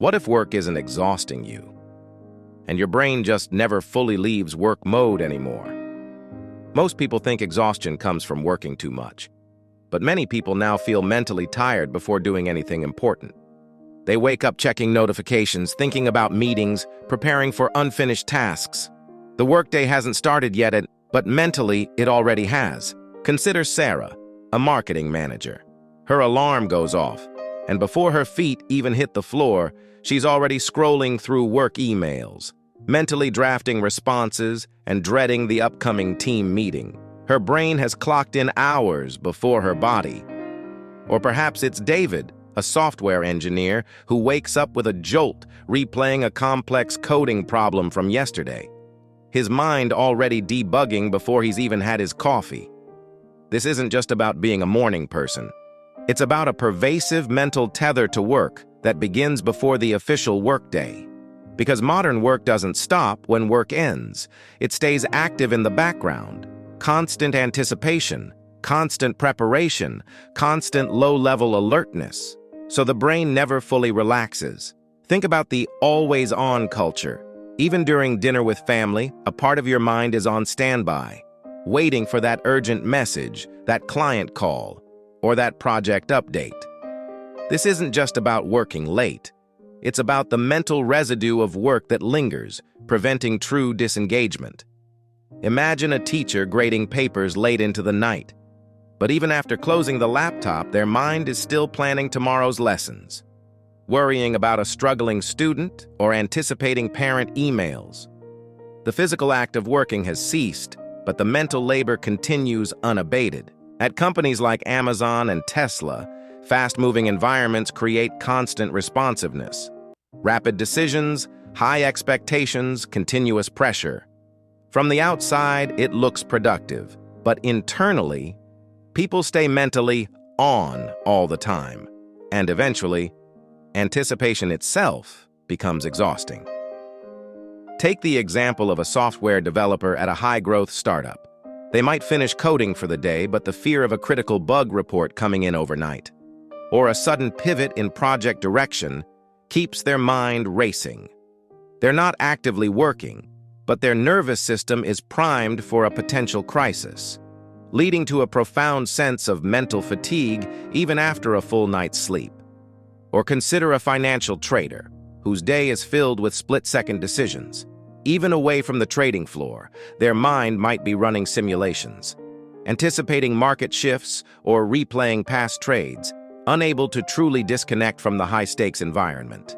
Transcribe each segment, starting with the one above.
What if work isn't exhausting you, and your brain just never fully leaves work mode anymore? Most people think exhaustion comes from working too much, but many people now feel mentally tired before doing anything important. They wake up checking notifications, thinking about meetings, preparing for unfinished tasks. The workday hasn't started yet, but mentally it already has. Consider Sarah, a marketing manager. Her alarm goes off, and before her feet even hit the floor, she's already scrolling through work emails, mentally drafting responses and dreading the upcoming team meeting. Her brain has clocked in hours before her body. Or perhaps it's David, a software engineer who wakes up with a jolt, replaying a complex coding problem from yesterday. His mind already debugging before he's even had his coffee. This isn't just about being a morning person. It's about a pervasive mental tether to work that begins before the official workday. Because modern work doesn't stop when work ends. It stays active in the background. Constant anticipation, constant preparation, constant low-level alertness. So the brain never fully relaxes. Think about the always-on culture. Even during dinner with family, a part of your mind is on standby, waiting for that urgent message, that client call, or that project update. This isn't just about working late. It's about the mental residue of work that lingers, preventing true disengagement. Imagine a teacher grading papers late into the night. But even after closing the laptop, their mind is still planning tomorrow's lessons, worrying about a struggling student or anticipating parent emails. The physical act of working has ceased, but the mental labor continues unabated. At companies like Amazon and Tesla, fast-moving environments create constant responsiveness. Rapid decisions, high expectations, continuous pressure. From the outside, it looks productive, but internally, people stay mentally on all the time, and eventually, anticipation itself becomes exhausting. Take the example of a software developer at a high-growth startup. They might finish coding for the day, but the fear of a critical bug report coming in overnight, or a sudden pivot in project direction, keeps their mind racing. They're not actively working, but their nervous system is primed for a potential crisis, leading to a profound sense of mental fatigue even after a full night's sleep. Or consider a financial trader whose day is filled with split-second decisions. Even away from the trading floor, their mind might be running simulations, anticipating market shifts or replaying past trades, unable to truly disconnect from the high-stakes environment.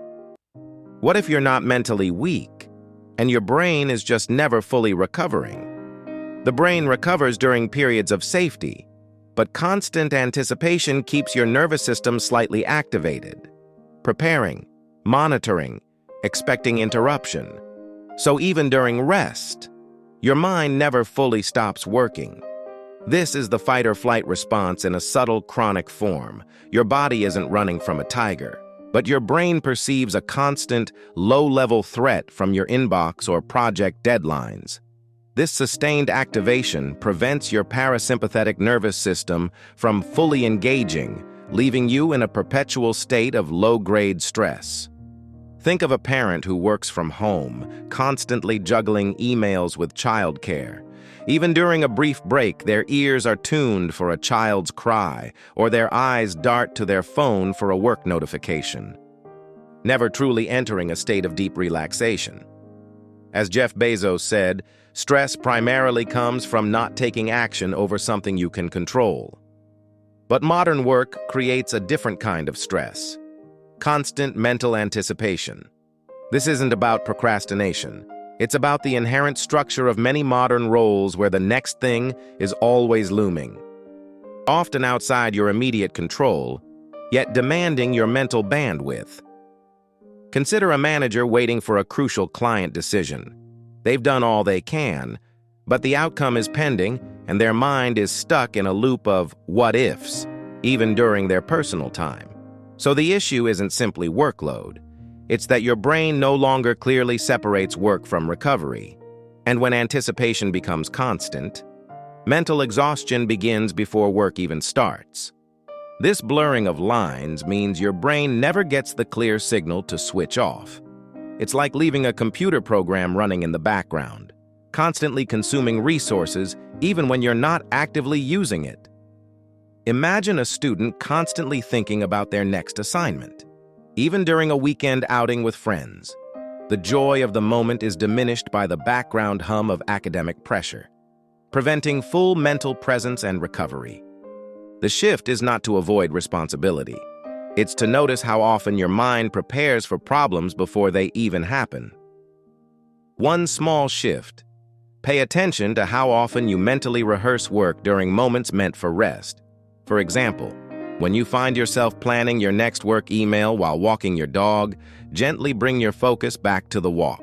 What if you're not mentally weak, and your brain is just never fully recovering? The brain recovers during periods of safety, but constant anticipation keeps your nervous system slightly activated, preparing, monitoring, expecting interruption. So even during rest, your mind never fully stops working. This is the fight-or-flight response in a subtle, chronic form. Your body isn't running from a tiger, but your brain perceives a constant, low-level threat from your inbox or project deadlines. This sustained activation prevents your parasympathetic nervous system from fully engaging, leaving you in a perpetual state of low-grade stress. Think of a parent who works from home, constantly juggling emails with childcare. Even during a brief break, their ears are tuned for a child's cry, or their eyes dart to their phone for a work notification, never truly entering a state of deep relaxation. As Jeff Bezos said, stress primarily comes from not taking action over something you can control. But modern work creates a different kind of stress. Constant mental anticipation. This isn't about procrastination. It's about the inherent structure of many modern roles where the next thing is always looming, often outside your immediate control, yet demanding your mental bandwidth. Consider a manager waiting for a crucial client decision. They've done all they can, but the outcome is pending, and their mind is stuck in a loop of what-ifs, even during their personal time. So the issue isn't simply workload. It's that your brain no longer clearly separates work from recovery. And when anticipation becomes constant, mental exhaustion begins before work even starts. This blurring of lines means your brain never gets the clear signal to switch off. It's like leaving a computer program running in the background, constantly consuming resources even when you're not actively using it. Imagine a student constantly thinking about their next assignment, even during a weekend outing with friends. The joy of the moment is diminished by the background hum of academic pressure, preventing full mental presence and recovery. The shift is not to avoid responsibility. It's to notice how often your mind prepares for problems before they even happen. One small shift. Pay attention to how often you mentally rehearse work during moments meant for rest. For example, when you find yourself planning your next work email while walking your dog, gently bring your focus back to the walk.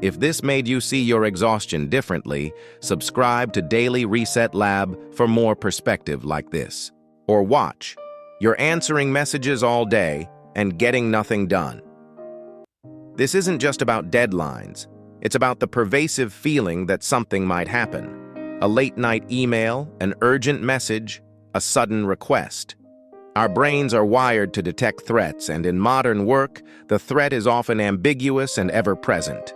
If this made you see your exhaustion differently, subscribe to Daily Reset Lab for more perspective like this. Or watch. You're answering messages all day and getting nothing done. This isn't just about deadlines. It's about the pervasive feeling that something might happen. A late-night email, an urgent message, a sudden request. Our brains are wired to detect threats, and in modern work, the threat is often ambiguous and ever-present.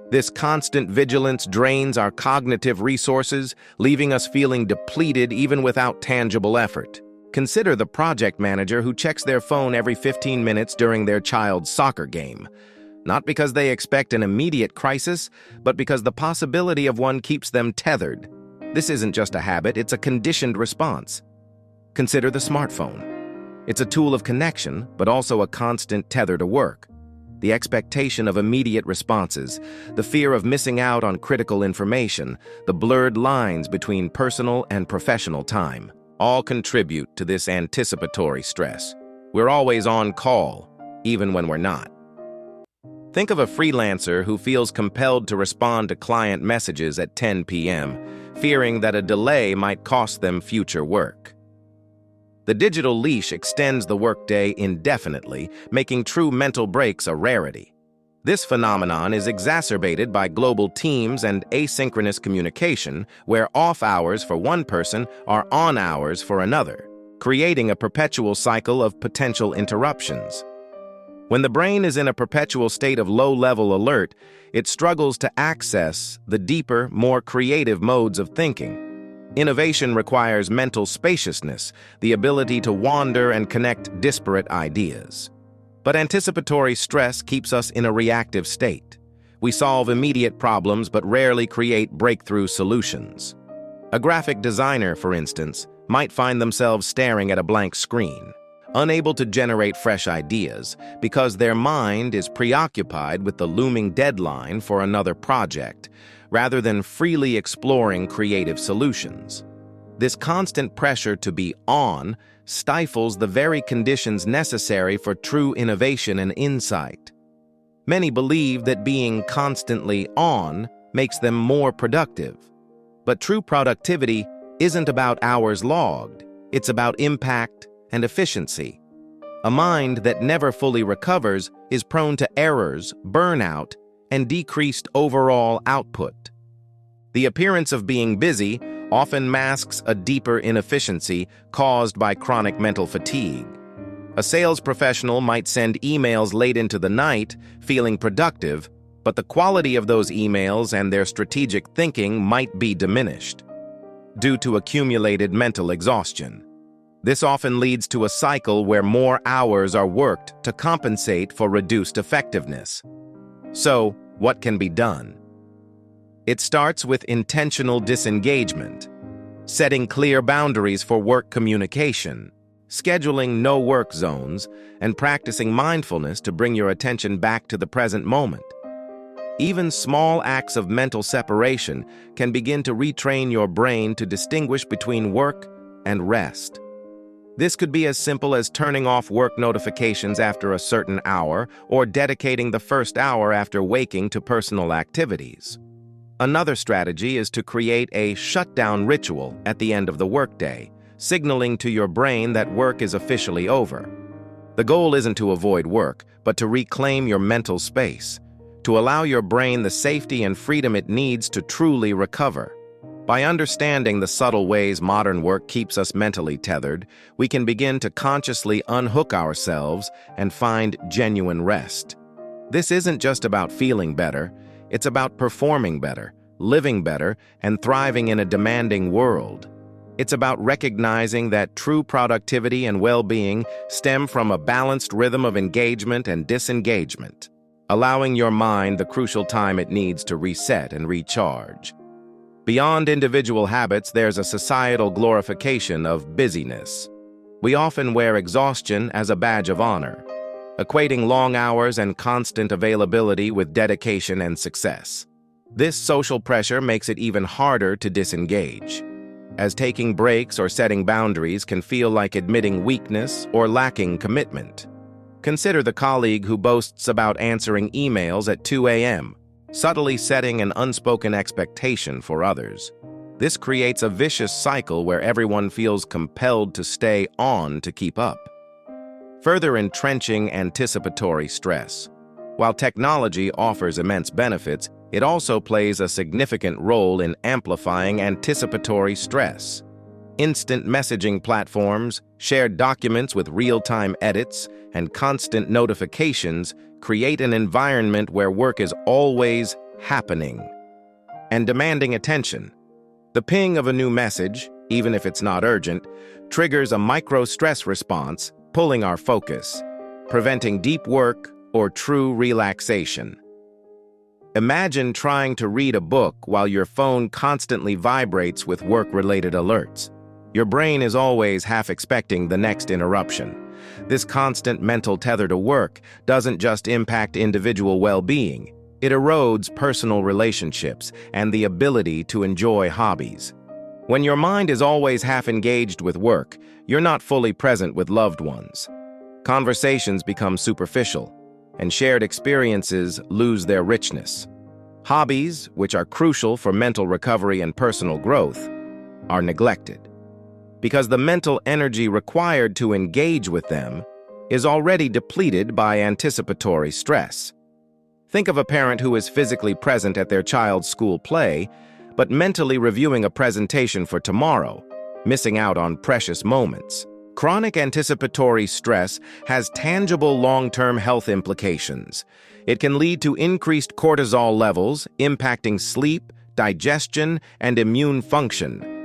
This constant vigilance drains our cognitive resources, leaving us feeling depleted even without tangible effort. Consider the project manager who checks their phone every 15 minutes during their child's soccer game. Not because they expect an immediate crisis, but because the possibility of one keeps them tethered. This isn't just a habit, it's a conditioned response. Consider the smartphone. It's a tool of connection, but also a constant tether to work. The expectation of immediate responses, the fear of missing out on critical information, the blurred lines between personal and professional time, all contribute to this anticipatory stress. We're always on call, even when we're not. Think of a freelancer who feels compelled to respond to client messages at 10 p.m., fearing that a delay might cost them future work. The digital leash extends the workday indefinitely, making true mental breaks a rarity. This phenomenon is exacerbated by global teams and asynchronous communication, where off hours for one person are on hours for another, creating a perpetual cycle of potential interruptions. When the brain is in a perpetual state of low-level alert, it struggles to access the deeper, more creative modes of thinking. Innovation requires mental spaciousness, the ability to wander and connect disparate ideas. But anticipatory stress keeps us in a reactive state. We solve immediate problems but rarely create breakthrough solutions. A graphic designer, for instance, might find themselves staring at a blank screen, unable to generate fresh ideas because their mind is preoccupied with the looming deadline for another project, rather than freely exploring creative solutions. This constant pressure to be on stifles the very conditions necessary for true innovation and insight. Many believe that being constantly on makes them more productive. But true productivity isn't about hours logged, it's about impact and efficiency. A mind that never fully recovers is prone to errors, burnout, and decreased overall output. The appearance of being busy often masks a deeper inefficiency caused by chronic mental fatigue. A sales professional might send emails late into the night, feeling productive, but the quality of those emails and their strategic thinking might be diminished due to accumulated mental exhaustion. This often leads to a cycle where more hours are worked to compensate for reduced effectiveness. So, what can be done? It starts with intentional disengagement, setting clear boundaries for work communication, scheduling no-work zones, and practicing mindfulness to bring your attention back to the present moment. Even small acts of mental separation can begin to retrain your brain to distinguish between work and rest. This could be as simple as turning off work notifications after a certain hour or dedicating the first hour after waking to personal activities. Another strategy is to create a shutdown ritual at the end of the workday, signaling to your brain that work is officially over. The goal isn't to avoid work, but to reclaim your mental space, to allow your brain the safety and freedom it needs to truly recover. By understanding the subtle ways modern work keeps us mentally tethered, we can begin to consciously unhook ourselves and find genuine rest. This isn't just about feeling better, it's about performing better, living better, and thriving in a demanding world. It's about recognizing that true productivity and well-being stem from a balanced rhythm of engagement and disengagement, allowing your mind the crucial time it needs to reset and recharge. Beyond individual habits, there's a societal glorification of busyness. We often wear exhaustion as a badge of honor, equating long hours and constant availability with dedication and success. This social pressure makes it even harder to disengage, as taking breaks or setting boundaries can feel like admitting weakness or lacking commitment. Consider the colleague who boasts about answering emails at 2 a.m., subtly setting an unspoken expectation for others. This creates a vicious cycle where everyone feels compelled to stay on to keep up, further entrenching anticipatory stress. While technology offers immense benefits, it also plays a significant role in amplifying anticipatory stress. Instant messaging platforms, shared documents with real-time edits, and constant notifications create an environment where work is always happening and demanding attention. The ping of a new message, even if it's not urgent, triggers a micro-stress response, pulling our focus, preventing deep work or true relaxation. Imagine trying to read a book while your phone constantly vibrates with work-related alerts. Your brain is always half expecting the next interruption. This constant mental tether to work doesn't just impact individual well-being, it erodes personal relationships and the ability to enjoy hobbies. When your mind is always half engaged with work, you're not fully present with loved ones. Conversations become superficial, and shared experiences lose their richness. Hobbies, which are crucial for mental recovery and personal growth, are neglected, because the mental energy required to engage with them is already depleted by anticipatory stress. Think of a parent who is physically present at their child's school play, but mentally reviewing a presentation for tomorrow, missing out on precious moments. Chronic anticipatory stress has tangible long-term health implications. It can lead to increased cortisol levels, impacting sleep, digestion, and immune function.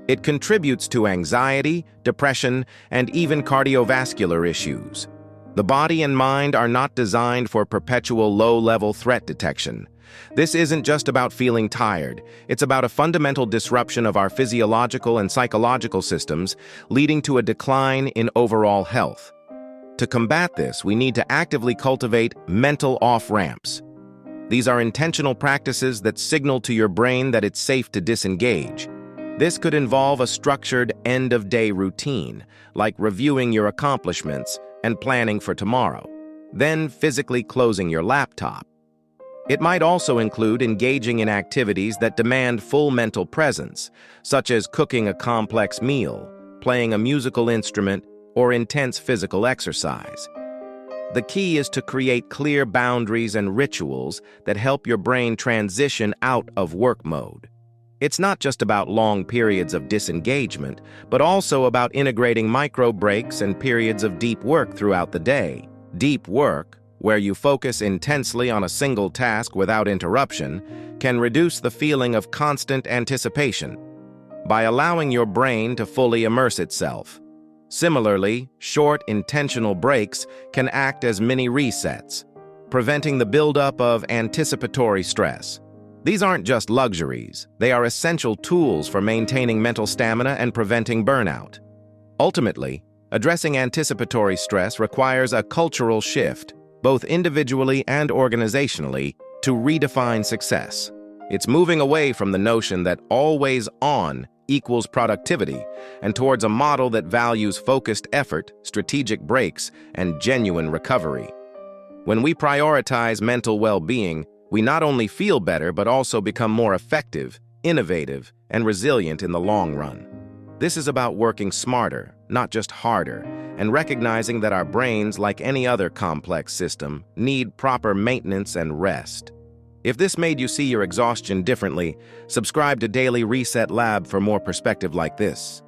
It contributes to anxiety, depression, and even cardiovascular issues. The body and mind are not designed for perpetual low-level threat detection. This isn't just about feeling tired. It's about a fundamental disruption of our physiological and psychological systems, leading to a decline in overall health. To combat this, we need to actively cultivate mental off-ramps. These are intentional practices that signal to your brain that it's safe to disengage. This could involve a structured end-of-day routine, like reviewing your accomplishments and planning for tomorrow, then physically closing your laptop. It might also include engaging in activities that demand full mental presence, such as cooking a complex meal, playing a musical instrument, or intense physical exercise. The key is to create clear boundaries and rituals that help your brain transition out of work mode. It's not just about long periods of disengagement, but also about integrating micro breaks and periods of deep work throughout the day. Deep work, where you focus intensely on a single task without interruption, can reduce the feeling of constant anticipation by allowing your brain to fully immerse itself. Similarly, short, intentional breaks can act as mini resets, preventing the buildup of anticipatory stress. These aren't just luxuries, they are essential tools for maintaining mental stamina and preventing burnout. Ultimately, addressing anticipatory stress requires a cultural shift, both individually and organizationally, to redefine success. It's moving away from the notion that always on equals productivity and towards a model that values focused effort, strategic breaks, and genuine recovery. When we prioritize mental well-being, we not only feel better but also become more effective, innovative, and resilient in the long run. This is about working smarter, not just harder, and recognizing that our brains, like any other complex system, need proper maintenance and rest. If this made you see your exhaustion differently, subscribe to Daily Reset Lab for more perspective like this.